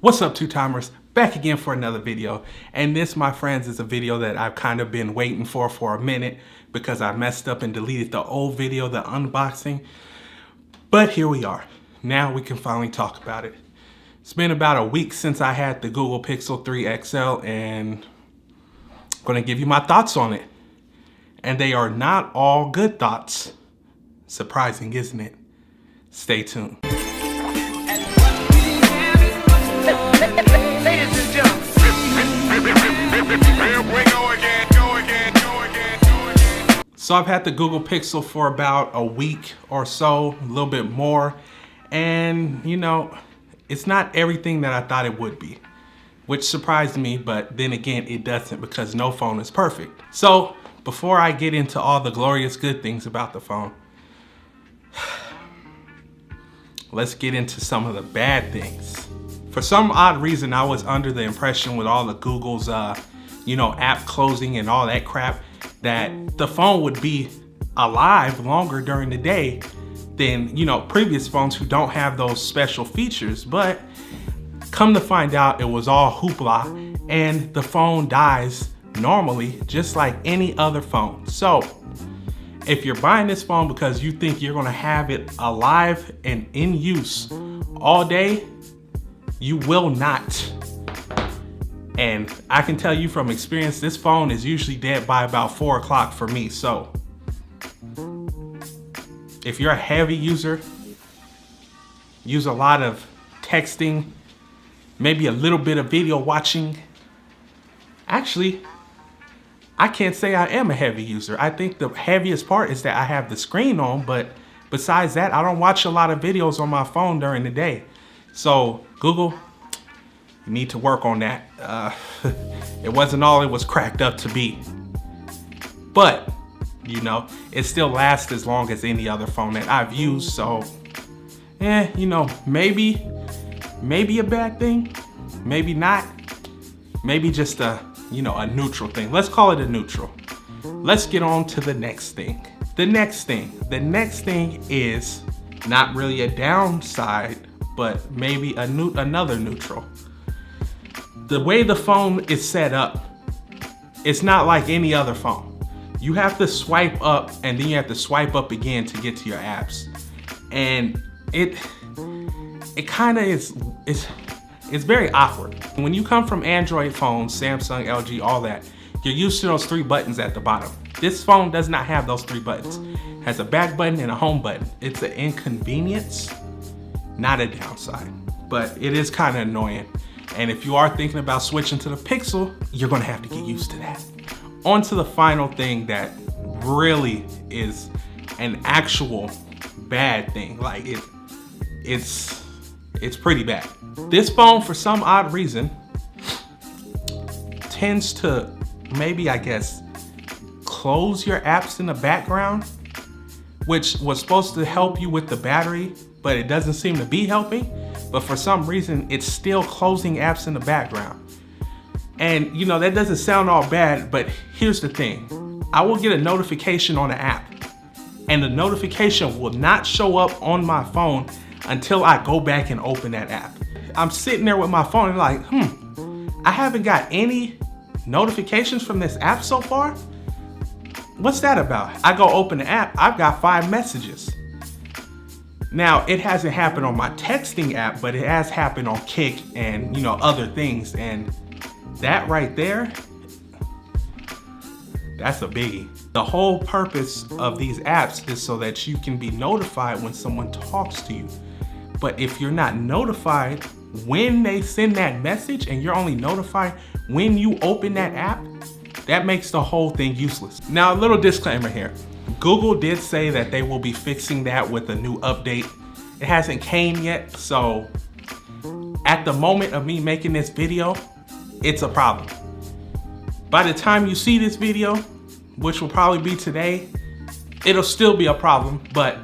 What's up, two-timers? Back again for another video. And this, my friends, is a video that I've kind of been waiting for a minute because I messed up and deleted the old video, the unboxing. But here we are. Now we can finally talk about it. It's been about a week since I had the Google Pixel 3 XL, and I'm gonna give you my thoughts on it. And they are not all good thoughts. Surprising, isn't it? Stay tuned. So I've had the Google Pixel for about a week or so, a little bit more. And you know, it's not everything that I thought it would be, which surprised me, but then again, it doesn't, because no phone is perfect. So before I get into all the glorious good things about the phone, let's get into some of the bad things. For some odd reason, I was under the impression with all the Google's, app closing and all that crap, that the phone would be alive longer during the day than, previous phones who don't have those special features. But come to find out, it was all hoopla, and the phone dies normally, just like any other phone. So if you're buying this phone because you think you're gonna have it alive and in use all day, you will not. And I can tell you from experience, this phone is usually dead by about 4 o'clock for me. So if you're a heavy user, use a lot of texting, maybe a little bit of video watching. Actually, I can't say I am a heavy user. I think the heaviest part is that I have the screen on, but besides that, I don't watch a lot of videos on my phone during the day. So Google, you need to work on that. It wasn't all it was cracked up to be. But, it still lasts as long as any other phone that I've used. So, maybe a bad thing, maybe not. Maybe just a neutral thing. Let's call it a neutral. Let's get on to the next thing. The next thing is not really a downside, but maybe another neutral. The way the phone is set up, it's not like any other phone. You have to swipe up and then you have to swipe up again to get to your apps. And it kind of is, it's very awkward. When you come from Android phones, Samsung, LG, all that, you're used to those 3 buttons at the bottom. This phone does not have those 3 buttons. It has a back button and a home button. It's an inconvenience, not a downside, but it is kind of annoying. And if you are thinking about switching to the Pixel, you're gonna have to get used to that. On to the final thing that really is an actual bad thing. Like it's pretty bad. This phone, for some odd reason, tends to maybe, I guess, close your apps in the background, which was supposed to help you with the battery, but it doesn't seem to be helping. But for some reason, it's still closing apps in the background. And that doesn't sound all bad, but here's the thing. I will get a notification on an app, and the notification will not show up on my phone until I go back and open that app. I'm sitting there with my phone and like, I haven't got any notifications from this app so far. What's that about? I go open the app, I've got 5 messages. Now, it hasn't happened on my texting app, but it has happened on Kik and, other things. And that right there, that's a biggie. The whole purpose of these apps is so that you can be notified when someone talks to you. But if you're not notified when they send that message and you're only notified when you open that app, that makes the whole thing useless. Now, a little disclaimer here. Google did say that they will be fixing that with a new update. It hasn't came yet, so at the moment of me making this video, it's a problem. By the time you see this video, which will probably be today, it'll still be a problem, but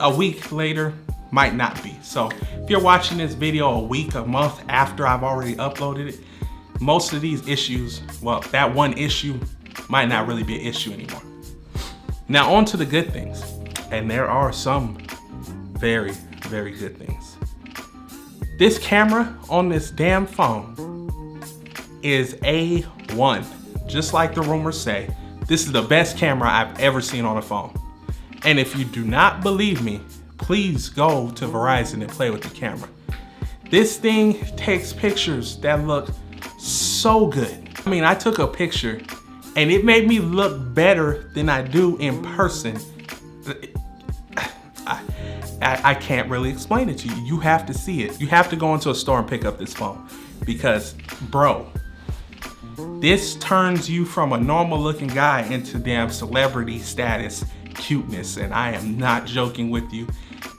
a week later might not be. So if you're watching this video a week, a month after I've already uploaded it, most of these issues, well, that one issue might not really be an issue anymore. Now on to the good things, and there are some very, very good things. This camera on this damn phone is A1. Just like the rumors say, this is the best camera I've ever seen on a phone. And if you do not believe me, please go to Verizon and play with the camera. This thing takes pictures that look so good. I mean, I took a picture and it made me look better than I do in person. I can't really explain it to you. You have to see it. You have to go into a store and pick up this phone because, bro, this turns you from a normal looking guy into damn celebrity status cuteness. And I am not joking with you.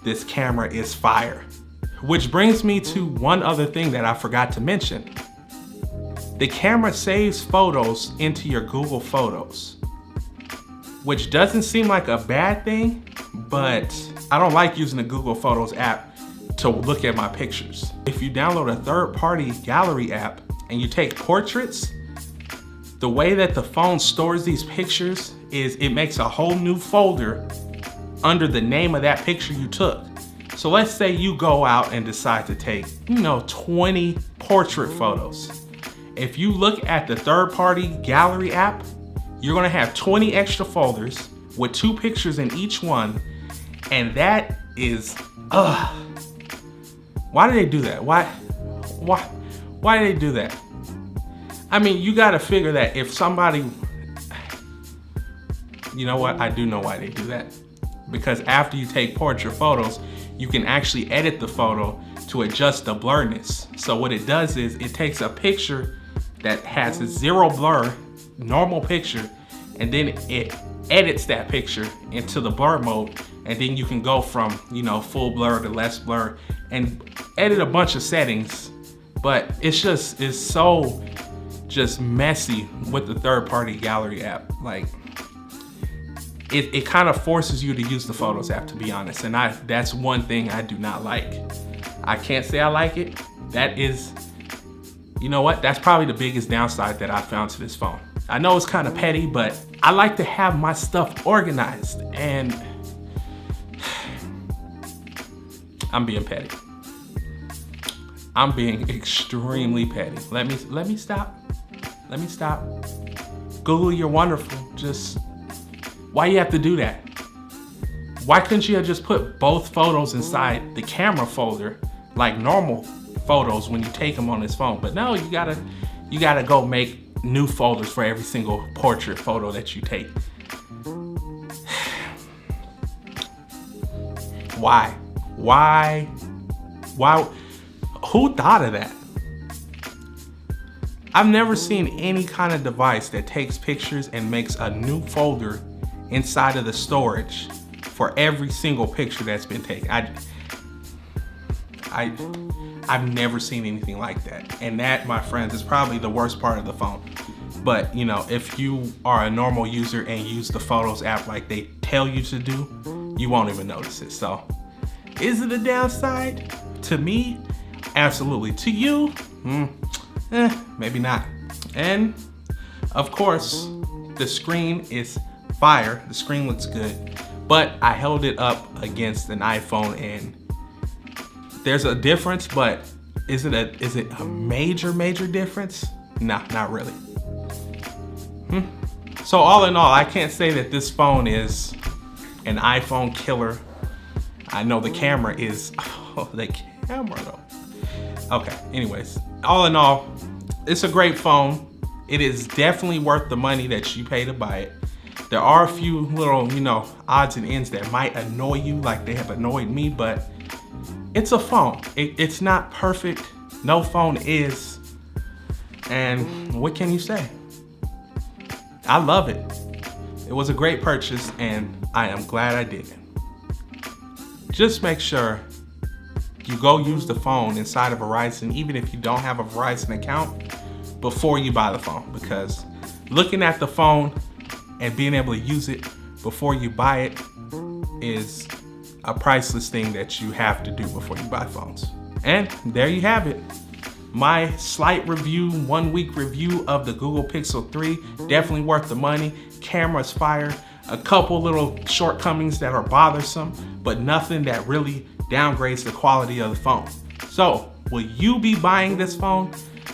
This camera is fire. Which brings me to one other thing that I forgot to mention. The camera saves photos into your Google Photos, which doesn't seem like a bad thing, but I don't like using the Google Photos app to look at my pictures. If you download a third-party gallery app and you take portraits, the way that the phone stores these pictures is it makes a whole new folder under the name of that picture you took. So let's say you go out and decide to take, 20 portrait photos. If you look at the third-party gallery app, you're gonna have 20 extra folders with 2 pictures in each one, and that is, why do they do that? Why do they do that? I mean, you gotta figure that if somebody, you know what? I do know why they do that. Because after you take portrait photos, you can actually edit the photo to adjust the blurriness. So what it does is it takes a picture that has a 0 blur, normal picture, and then it edits that picture into the blur mode, and then you can go from, full blur to less blur and edit a bunch of settings. But it's so messy with the third-party gallery app. Like, it kind of forces you to use the Photos app, to be honest. And that's one thing I do not like. I can't say I like it. That is, you know what? That's probably the biggest downside that I found to this phone. I know it's kind of petty, but I like to have my stuff organized, and I'm being petty. I'm being extremely petty. Let me stop. Let me stop. Google, you're wonderful. Just, why you have to do that? Why couldn't you have just put both photos inside the camera folder like normal photos when you take them on this phone? But no, you gotta go make new folders for every single portrait photo that you take. Why? Who thought of that? I've never seen any kind of device that takes pictures and makes a new folder inside of the storage for every single picture that's been taken. I've never seen anything like that. And that, my friends, is probably the worst part of the phone. But if you are a normal user and use the Photos app like they tell you to do, you won't even notice it. So, is it a downside? To me, absolutely. To you, maybe not. And of course, the screen is fire. The screen looks good, but I held it up against an iPhone, and there's a difference, but is it a major difference? Nah, not really. So all in all, I can't say that this phone is an iPhone killer. I know the camera is, the camera though. Okay, anyways, all in all, it's a great phone. It is definitely worth the money that you pay to buy it. There are a few little, odds and ends that might annoy you like they have annoyed me, but it's a phone. It's not perfect. No phone is. And what can you say? I love it. It was a great purchase, and I am glad I did it. Just make sure you go use the phone inside of Verizon, even if you don't have a Verizon account, before you buy the phone, because looking at the phone and being able to use it before you buy it is a priceless thing that you have to do before you buy phones. And there you have it. My slight review, 1 week review of the Google Pixel 3, definitely worth the money. Camera's fire, a couple little shortcomings that are bothersome, but nothing that really downgrades the quality of the phone. So Will you be buying this phone?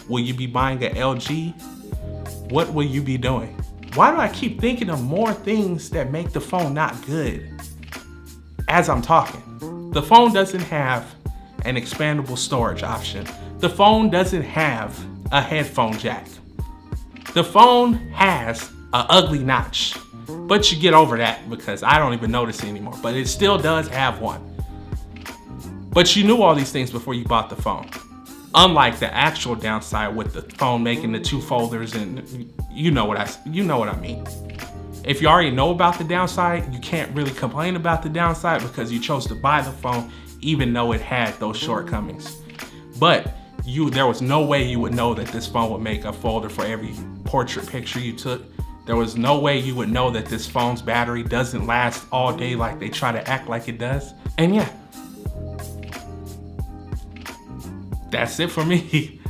Will you be buying an LG? What will you be doing? Why do I keep thinking of more things that make the phone not good as I'm talking? The phone doesn't have an expandable storage option. The phone doesn't have a headphone jack. The phone has an ugly notch, but you get over that because I don't even notice it anymore, but it still does have one. But you knew all these things before you bought the phone. Unlike the actual downside with the phone making the 2 folders, and you know what I mean. If you already know about the downside, you can't really complain about the downside because you chose to buy the phone even though it had those shortcomings. But there was no way you would know that this phone would make a folder for every portrait picture you took. There was no way you would know that this phone's battery doesn't last all day like they try to act like it does. And yeah, that's it for me.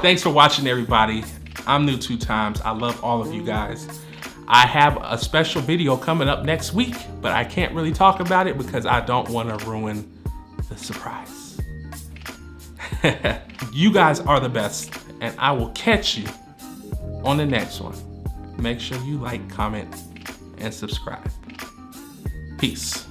Thanks for watching, everybody. I'm new 2 times. I love all of you guys. I have a special video coming up next week, but I can't really talk about it because I don't want to ruin the surprise. You guys are the best, and I will catch you on the next one. Make sure you like, comment, and subscribe. Peace.